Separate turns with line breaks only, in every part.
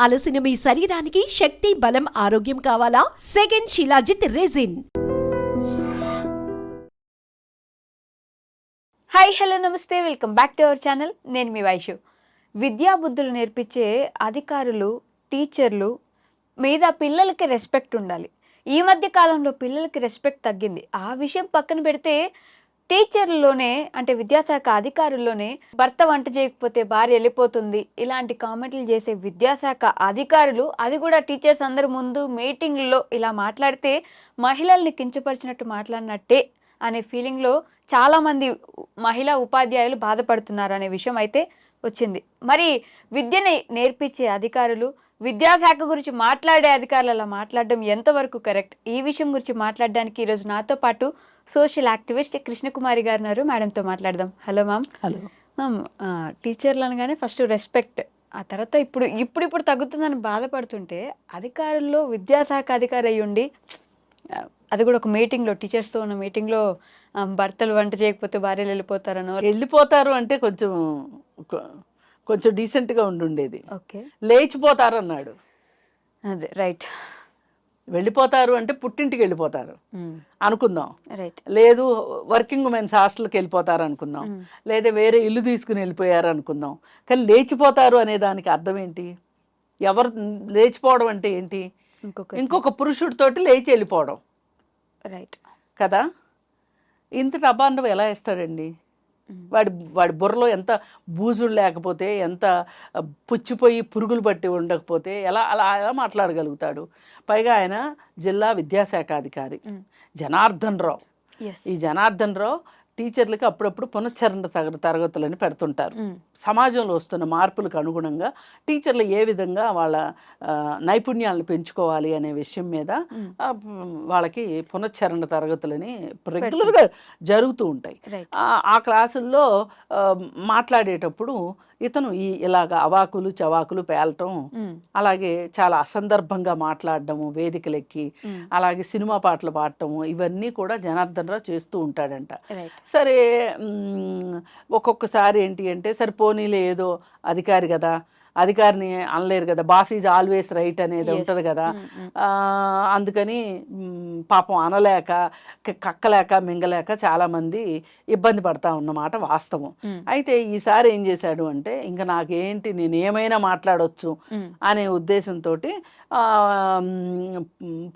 అలసిన మీ శరీరానికి శక్తి, బలం, ఆరోగ్యం కావాలా? Second shilajit resin.
Hi, hello, నమస్తే, welcome back to our channel. నేను మీ వైషు. విద్యాబుద్ధులు నేర్పించే అధికారులు, టీచర్లు మీద పిల్లలకి రెస్పెక్ట్ ఉండాలి. ఈ మధ్య కాలంలో పిల్లలకి రెస్పెక్ట్ తగ్గింది. ఆ విషయం పక్కన పెడితే టీచర్లలోనే, అంటే విద్యాశాఖ అధికారుల్లోనే భర్త వంట చేయకపోతే భార్య వెళ్ళిపోతుంది ఇలాంటి కామెంట్లు చేసే విద్యాశాఖ అధికారులు, అది కూడా టీచర్స్ అందరి ముందు మీటింగ్లో ఇలా మాట్లాడితే మహిళల్ని కించపరిచినట్టు మాట్లాడినట్టే అనే ఫీలింగ్లో చాలామంది మహిళా ఉపాధ్యాయులు బాధపడుతున్నారు అనే విషయం అయితే వచ్చింది. మరి విద్యని నేర్పించే అధికారులు, విద్యాశాఖ గురించి మాట్లాడే అధికారులు అలా మాట్లాడడం ఎంతవరకు కరెక్ట్? ఈ విషయం గురించి మాట్లాడడానికి ఈరోజు నాతో పాటు సోషల్ యాక్టివిస్ట్ కృష్ణకుమారి గారు ఉన్నారు. మేడంతో మాట్లాడదాం. Hello ma'am.
హలో
మ్యామ్, టీచర్లు అనగానే ఫస్ట్ రెస్పెక్ట్, ఆ తర్వాత ఇప్పుడు తగ్గుతుందని బాధపడుతుంటే అధికారుల్లో విద్యాశాఖ అధికారి అయ్యి ఉండి, అది కూడా ఒక మీటింగ్లో, టీచర్స్తో ఉన్న మీటింగ్లో భర్తలు వంట చేయకపోతే భార్యలు
వెళ్ళిపోతారు అంటే కొంచెం డీసెంట్గా ఉండుండేది.
ఓకే,
లేచిపోతారు అన్నాడు.
అదే రైట్.
వెళ్ళిపోతారు అంటే పుట్టింటికి వెళ్ళిపోతారు అనుకుందాం,
రైట్.
లేదు వర్కింగ్ ఉమెన్స్ హాస్టల్కి వెళ్ళిపోతారు అనుకుందాం, లేదా వేరే ఇల్లు తీసుకుని వెళ్ళిపోయారు అనుకుందాం. కానీ లేచిపోతారు అనే దానికి అర్థం ఏంటి? ఎవరు లేచిపోవడం అంటే ఏంటి? ఇంకొక పురుషుడితోటి లేచి వెళ్ళిపోవడం,
రైట్
కదా? ఇంతటి అబాండం ఎలా వేస్తాడండి? వాడి బుర్రలో ఎంత బూజులు లేకపోతే, ఎంత పుచ్చిపోయి పురుగులు పట్టి ఉండకపోతే అలా మాట్లాడగలుగుతాడు? పైగా ఆయన జిల్లా విద్యాశాఖ అధికారి జనార్దన్ రావు. ఈ జనార్దన్ రావు టీచర్లకి అప్పుడప్పుడు పునశ్చరణ తరగతులని పెడుతుంటారు. సమాజంలో వస్తున్న మార్పులకు అనుగుణంగా టీచర్లు ఏ విధంగా వాళ్ళ నైపుణ్యాలను పెంచుకోవాలి అనే విషయం మీద వాళ్ళకి పునశ్చరణ తరగతులని రెగ్యులర్గా జరుగుతూ ఉంటాయి. ఆ క్లాసుల్లో మాట్లాడేటప్పుడు ఇతను ఇలాగ అవాకులు చవాకులు పేలటం, అలాగే చాలా అసందర్భంగా మాట్లాడటము, వేదికలెక్కి అలాగే సినిమా పాటలు పాడటము, ఇవన్నీ కూడా జనార్దన్ రావు చేస్తూ ఉంటాడంట. సరే, ఒక్కొక్కసారి ఏంటి అంటే, సరే పోనీలే, ఏదో అధికారి కదా, అధికారిని అనలేరు కదా, బాస్ ఈజ్ ఆల్వేస్ రైట్ అనేది ఉంటుంది కదా, అందుకని పాపం అనలేక, కక్కలేక, మింగలేక చాలామంది ఇబ్బంది పడతా ఉన్నమాట వాస్తవం. అయితే ఈసారి ఏం చేశాడు అంటే, ఇంకా నాకేంటి, నేను ఏమైనా మాట్లాడవచ్చు అనే ఉద్దేశంతో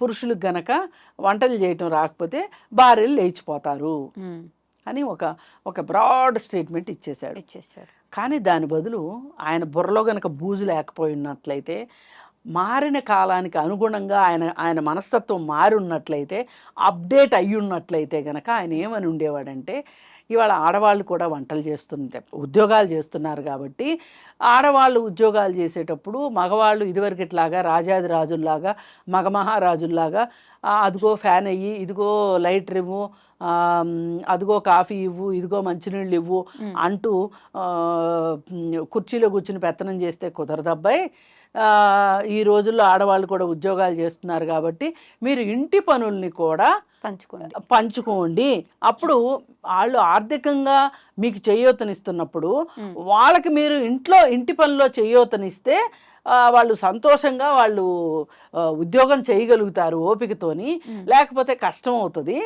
పురుషులకు గనక వంటలు చేయటం రాకపోతే భార్యలు లేచిపోతారు అని ఒక బ్రాడ్ స్టేట్మెంట్ ఇచ్చేశాడు. కానీ దాని బదులు ఆయన బుర్రలో గనక బూజు లేకపోయి ఉన్నట్లయితే, మారిన కాలానికి అనుగుణంగా ఆయన మనస్తత్వం మారి ఉన్నట్లయితే, అప్డేట్ అయ్యి ఉన్నట్లయితే గనక ఆయన ఏమని ఉండేవాడంటే, ఇవాళ ఆడవాళ్ళు కూడా వంటలు ఉద్యోగాలు చేస్తున్నారు కాబట్టి, ఆడవాళ్ళు ఉద్యోగాలు చేసేటప్పుడు మగవాళ్ళు ఇదివరకు ఇట్లాగా రాజాది రాజుల్లాగా, మగమహారాజుల్లాగా అదిగో ఫ్యాన్ అయ్యి, ఇదిగో లైట్ ఇవ్వు, అదిగో కాఫీ ఇవ్వు, ఇదిగో మంచినీళ్ళు ఇవ్వు అంటూ కుర్చీలో కూర్చుని పెత్తనం చేస్తే కుదరదబ్బాయి. ఈ రోజుల్లో ఆడవాళ్ళు కూడా ఉద్యోగాలు చేస్తున్నారు కాబట్టి మీరు ఇంటి పనుల్ని కూడా పంచుకోండి. అప్పుడు వాళ్ళు ఆర్థికంగా మీకు చేయూతనిస్తున్నప్పుడు వాళ్ళకి మీరు ఇంటి పనిలో చేయూతనిస్తే వాళ్ళు సంతోషంగా వాళ్ళు ఉద్యోగం చేయగలుగుతారు ఓపికతోని. లేకపోతే కష్టం అవుతుంది.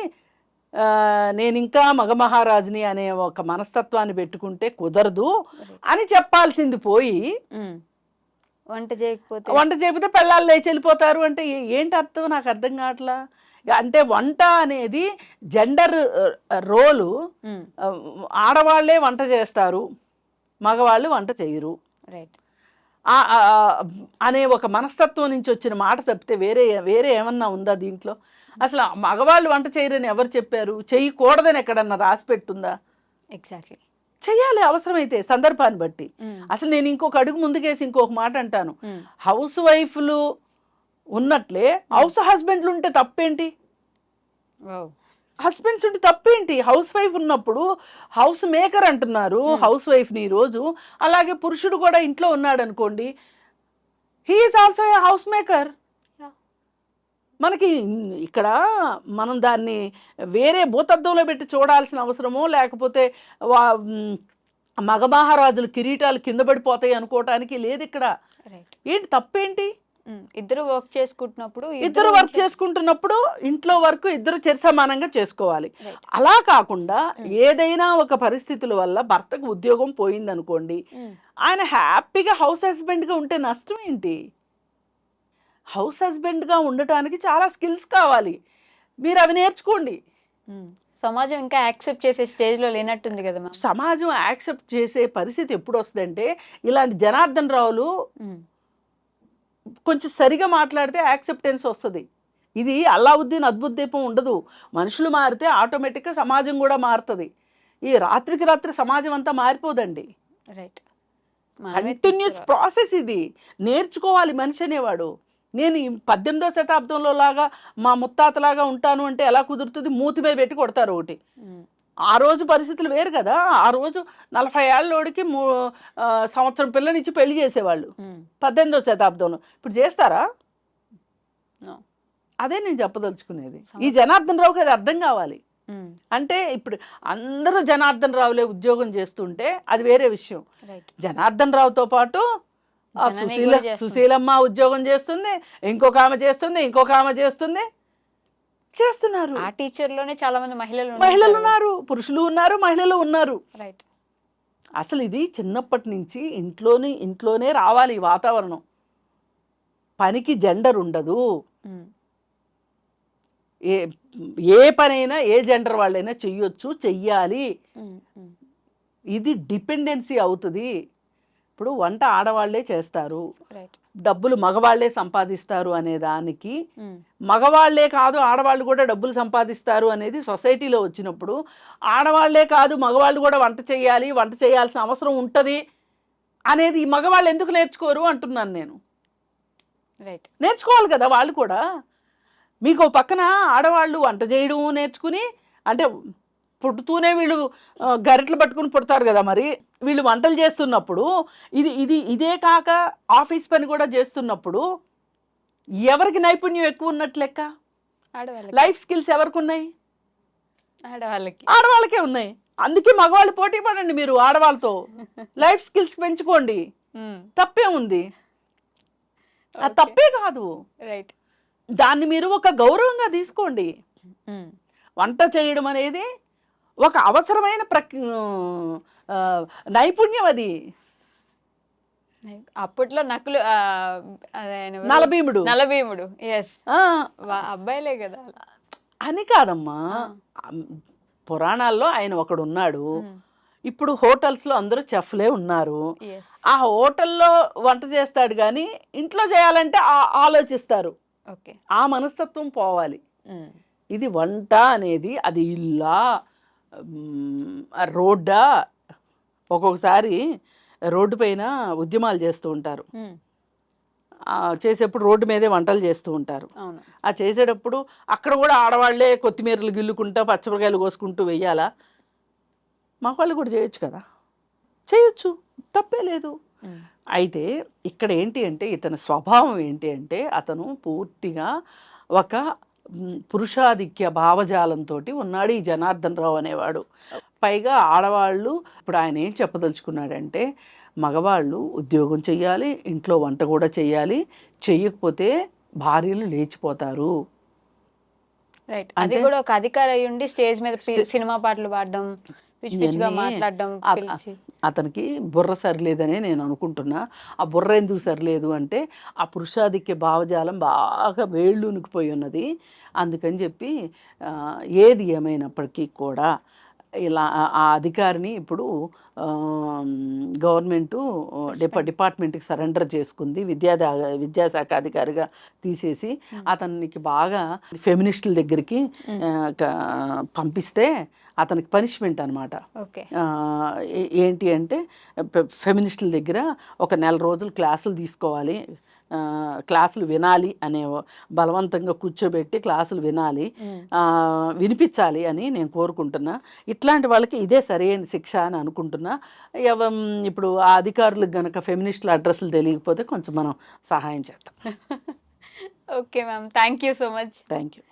నేను ఇంకా మగమహారాజుని అనే ఒక మనస్తత్వాన్ని పెట్టుకుంటే కుదరదు అని చెప్పాల్సింది పోయి,
వంట చేయకపోతే
పిల్లలు లేచి వెళ్ళిపోతారు అంటే ఏంటి అర్థం? నాకు అర్థం కావట్లా. అంటే వంట అనేది జెండర్ రోలు. ఆడవాళ్లే వంట చేస్తారు, మగవాళ్ళు వంట చేయరు అనే ఒక మనస్తత్వం నుంచి వచ్చిన మాట తప్పితే వేరే ఏమన్నా ఉందా దీంట్లో? అసలు మగవాళ్ళు వంట చేయరని ఎవరు చెప్పారు? చేయకూడదని ఎక్కడన్నా రాసి పెట్టుందా?
ఎగ్జాక్ట్లీ
చెయ్యాలి అవసరమైతే సందర్భాన్ని బట్టి. అసలు నేను ఇంకొక అడుగు ముందుకేసి ఇంకొక మాట అంటాను. హౌస్ వైఫ్లు ఉన్నట్లే హౌస్ హస్బెండ్లు ఉంటే తప్పేంటి? హస్బెండ్స్ ఉంటే తప్పేంటి? హౌస్ వైఫ్ ఉన్నప్పుడు హౌస్ మేకర్ అంటున్నారు హౌస్ వైఫ్ని ఈరోజు. అలాగే పురుషుడు కూడా ఇంట్లో ఉన్నాడు అనుకోండి, he is also a house maker. మనకి ఇక్కడ మనం దాన్ని వేరే భూతత్వంలో పెట్టి చూడాల్సిన అవసరమో, లేకపోతే మగమహారాజులు కిరీటాలు కింద పడిపోతాయి అనుకోవటానికి లేదు ఇక్కడ.
రైట్.
ఏంటి తప్పేంటి?
ఇద్దరు వర్క్ చేసుకుంటున్నప్పుడు
ఇద్దరు వర్క్ చేసుకుంటున్నప్పుడు ఇంట్లో వర్క్ ఇద్దరు సమానంగా చేసుకోవాలి.
రైట్.
అలా కాకుండా ఏదైనా ఒక పరిస్థితుల వల్ల భర్తకు ఉద్యోగం పోయిందనుకోండి, ఆయన హ్యాపీగా హౌస్ హస్బెండ్గా ఉంటే నష్టం ఏంటి? హౌస్ హస్బెండ్గా ఉండటానికి చాలా స్కిల్స్ కావాలి, మీరు అవి నేర్చుకోండి.
సమాజం ఇంకా యాక్సెప్ట్ చేసే స్టేజ్లో లేనట్టుంది కదా మ్యామ్.
సమాజం యాక్సెప్ట్ చేసే పరిస్థితి ఎప్పుడు వస్తుందంటే, ఇలాంటి జనార్దన్ రావులు కొంచెం సరిగా మాట్లాడితే యాక్సెప్టెన్స్ వస్తుంది. ఇది అల్లావుద్దీన్ అద్భుత దీపం ఉండదు. మనుషులు మారితే ఆటోమేటిక్గా సమాజం కూడా మారుతుంది. ఈ రాత్రికి రాత్రి సమాజం అంతా మారిపోదండి.
రైట్.
కంటిన్యూస్ ప్రాసెస్ ఇది. నేర్చుకోవాలి మనిషి అనేవాడు. నేను 18వ శతాబ్దంలో లాగా మా ముత్తాతలాగా ఉంటాను అంటే ఎలా కుదురుతుంది? మూతి మీద పెట్టి కొడతారు ఒకటి. ఆ రోజు పరిస్థితులు వేరు కదా. ఆ రోజు 40 ఏళ్ళోడికి సంవత్సరం పిల్లనిచ్చి పెళ్లి చేసేవాళ్ళు 18వ శతాబ్దంలో. ఇప్పుడు చేస్తారా? అదే నేను చెప్పదలుచుకునేది. ఈ జనార్దన్ రావుకి అది అర్థం కావాలి. అంటే ఇప్పుడు అందరూ జనార్దన్ రావులే ఉద్యోగం చేస్తుంటే అది వేరే విషయం. జనార్దన్ రావుతో పాటు సుశీలమ్మ ఉద్యోగం చేస్తుంది, ఇంకొక ఆమె చేస్తుంది, చేస్తున్నారు.
ఆ టీచర్లోనే చాలా మంది
మహిళలు ఉన్నారు, పురుషులు ఉన్నారు, మహిళలు ఉన్నారు.
రైట్.
అసలు ఇది చిన్నప్పటి నుంచి ఇంట్లోనే రావాలి ఈ వాతావరణం. పనికి జెండర్ ఉండదు. ఏ పనైనా ఏ జెండర్ వాళ్ళైనా చెయ్యొచ్చు, చెయ్యాలి. ఇది డిపెండెన్సీ అవుతుంది. ఇప్పుడు వంట ఆడవాళ్లే చేస్తారు, డబ్బులు మగవాళ్లే సంపాదిస్తారు అనే దానికి, మగవాళ్లే కాదు ఆడవాళ్ళు కూడా డబ్బులు సంపాదిస్తారు అనేది సొసైటీలో వచ్చినప్పుడు, ఆడవాళ్లే కాదు మగవాళ్ళు కూడా వంట చేయాల్సిన అవసరం ఉంటుంది అనేది ఈ మగవాళ్ళు ఎందుకు నేర్చుకోరు అంటున్నాను నేను.
రైట్.
నేర్చుకోవాలి కదా వాళ్ళు కూడా. మీకు పక్కన ఆడవాళ్ళు వంట చేయడం నేర్చుకుని, అంటే పుట్టుతూనే వీళ్ళు గరిటలు పట్టుకుని పుడతారు కదా, మరి వీళ్ళు వంటలు చేస్తున్నప్పుడు ఇదే కాక ఆఫీస్ పని కూడా చేస్తున్నప్పుడు ఎవరికి నైపుణ్యం ఎక్కువ ఉన్నట్లు లెక్క? లైఫ్ స్కిల్స్ ఎవరికి ఉన్నాయి? ఆడవాళ్ళకే ఉన్నాయి. అందుకే మగవాళ్ళు పోటీ పడండి మీరు ఆడవాళ్ళతో, లైఫ్ స్కిల్స్ పెంచుకోండి. తప్పే ఉంది? అది తప్పే కాదు.
రైట్.
దాన్ని మీరు ఒక గౌరవంగా తీసుకోండి. వంట చేయడం అనేది ఒక అవసరమైన నైపుణ్యం. అది
అప్పట్లో
నలభీముడు
అబ్బాయిలే కదా
అని కాదమ్మా. పురాణాల్లో ఆయన ఒకడు ఉన్నాడు. ఇప్పుడు హోటల్స్లో అందరూ చెఫ్లే ఉన్నారు. ఆ హోటల్లో వంట చేస్తాడు కానీ ఇంట్లో చేయాలంటే ఆలోచిస్తారు. ఆ మనస్తత్వం పోవాలి. ఇది వంట అనేది అది ఇల్లా రోడ్డా? ఒక్కొక్కసారి రోడ్డు పైన ఉద్యమాలు చేస్తూ ఉంటారు. చేసేప్పుడు రోడ్డు మీదే వంటలు చేస్తూ ఉంటారు. ఆ చేసేటప్పుడు అక్కడ కూడా ఆడవాళ్లే కొత్తిమీరలు గిల్లుకుంటా పచ్చిమిరకాయలు కోసుకుంటూ వెయ్యాలా? మగవాళ్ళు కూడా చేయొచ్చు కదా. చేయొచ్చు, తప్పే లేదు. అయితే ఇక్కడ ఏంటి అంటే, ఇతని స్వభావం ఏంటి అంటే, అతను పూర్తిగా ఒక పురుషాధిక్య భావజాలంతో ఉన్నాడు ఈ జనార్దన్ రావు అనేవాడు. పైగా ఆడవాళ్ళు, ఇప్పుడు ఆయన ఏం చెప్పదలుచుకున్నాడంటే, మగవాళ్ళు ఉద్యోగం చెయ్యాలి, ఇంట్లో వంట కూడా చెయ్యాలి, చెయ్యకపోతే భార్యలు లేచిపోతారు.
రైట్. అది కూడా ఒక అధికారి అయి ఉండి స్టేజ్ మీద సినిమా పాటలు పాడడం, మాట్లాడడం.
అతనికి బుర్ర సరిలేదనే నేను అనుకుంటున్నా. ఆ బుర్ర ఎందుకు సరిలేదు అంటే, ఆ పురుషాధిక్య భావజాలం బాగా వేళ్ళూనికిపోయి ఉన్నది. అందుకని చెప్పి ఏది ఏమైనప్పటికీ కూడా ఇలా ఆ అధికారిని ఇప్పుడు గవర్నమెంటు డిపార్ట్మెంట్కి సరెండర్ చేసుకుంది. విద్యాశాఖ అధికారిగా తీసేసి అతనికి బాగా ఫెమినిస్టుల దగ్గరికి పంపిస్తే అతనికి పనిష్మెంట్ అనమాట. ఏంటి అంటే, ఫెమినిస్టుల దగ్గర ఒక 1 నెల రోజులు క్లాసులు తీసుకోవాలి, క్లాసులు వినాలి అనే, బలవంతంగా కూర్చోబెట్టి క్లాసులు వినిపించాలి అని నేను కోరుకుంటున్నా. ఇట్లాంటి వాళ్ళకి ఇదే సరైన శిక్ష అని అనుకుంటున్నా. ఇప్పుడు ఆ అధికారులకు గనక ఫెమినిస్టుల అడ్రస్లు తెలియకపోతే కొంచెం మనం సహాయం చేద్దాం.
Okay ma'am, thank you so much.
Thank you.